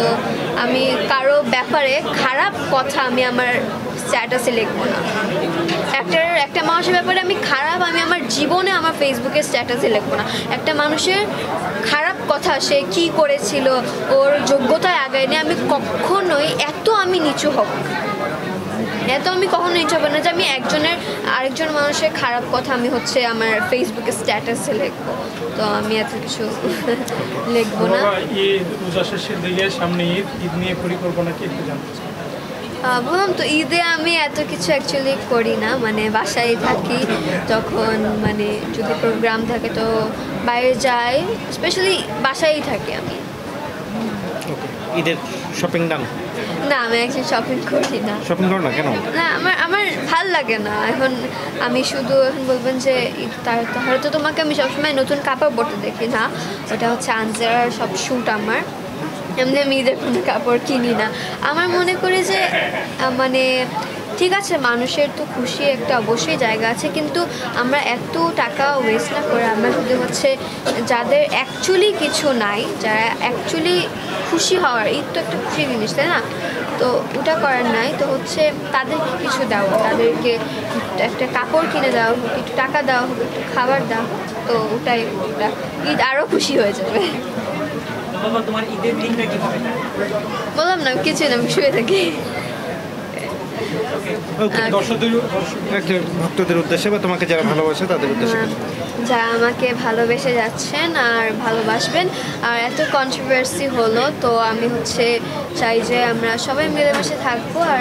তো আমি কারো ব্যাপারে খারাপ কথা আমি আমার স্ট্যাটাসে লিখবো না। একটা মানুষের ব্যাপারে আমি আমার জীবনে আমার ফেসবুকে স্ট্যাটাসে লিখবো না। একটা মানুষের খারাপ কথা, সে কি করেছিল, ওর যোগ্যতায় আগায় নিয়ে আমি কখনোই আমি নিচু হব, আমি কখনো নিচু হব না যে আমি আরেকজন মানুষের খারাপ কথা আমি আমার ফেসবুকে স্ট্যাটাসে লিখবো। তো আমি এত কিছু লিখবো না। বললাম তো, ঈদে আমি এত কিছু অ্যাকচুয়ালি করি না, বাসায় থাকি। তখন যদি প্রোগ্রাম থাকে তো বাইরে যাই, স্পেশালি বাসায়ই থাকি আমি। ঈদের শপিং ডান? না, আমি অ্যাকচুয়ালি শপিং করি না। শপিং করো না কেন? না, আমার ভাল লাগে না। এখন বলবেন যে তাহলে তো তোমাকে আমি সবসময় নতুন কাপড় পরতে দেখি না। ওটা আনজারার সব শ্যুট। এমনি আমি ঈদের কোনো কাপড় কিনি না। আমার মনে করি যে ঠিক আছে, মানুষের তো খুশি একটা অবশ্যই জায়গা আছে, কিন্তু আমরা এত টাকা ওয়েস্ট না করে আমরা শুধু যাদের অ্যাকচুয়ালি কিছু নাই, যারা অ্যাকচুয়ালি খুশি হওয়ার, ঈদ তো একটা খুশি জিনিস, তাই না? তো ওটা করার নাই, তো তাদেরকে কিছু দেওয়া, তাদেরকে একটা কাপড় কিনে দেওয়া হোক, একটু টাকা দেওয়া হোক, একটু খাবার দেওয়া হোক, তো ওটাই ঈদ আরও খুশি হয়ে যাবে। বললাম না, কিছু না, আমি শুয়ে থাকি। ভক্তদের উদ্দেশ্যে বা তোমাকে যারা ভালোবাসে তাদের উদ্দেশ্যে? যারা আমাকে ভালোবেসে যাচ্ছেন আর ভালোবাসবেন, আর এত কন্ট্রোভার্সি হলো, তো আমি চাই যে আমরা সবাই মিলেমিশে থাকবো, আর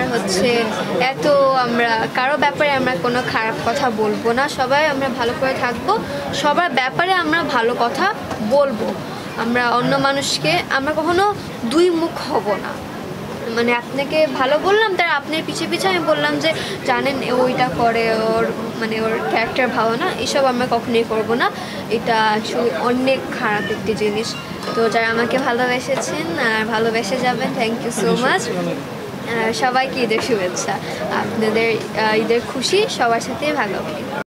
আমরা কারো ব্যাপারে আমরা কোনো খারাপ কথা বলবো না। সবাই আমরা ভালো করে থাকবো, সবার ব্যাপারে আমরা ভালো কথা বলবো। আমরা অন্য মানুষকে আমরা কখনো দুই মুখ হব না। আপনাকে ভালো বললাম, তার আপনার পিছে আমি বললাম যে জানেন ওইটা করে, ওর ওর ক্যারেক্টার ভালো না, এসব আমরা কখনোই করবো না। এটা অ্যাকচুয়ালি অনেক খারাপ একটি জিনিস। তো যারা আমাকে ভালোবেসেছেন আর ভালোবেসে যাবেন, থ্যাংক ইউ সো মাচ। সবাইকে ঈদের শুভেচ্ছা। আপনাদের ঈদের খুশি সবার সাথেই ভাগাভাগি।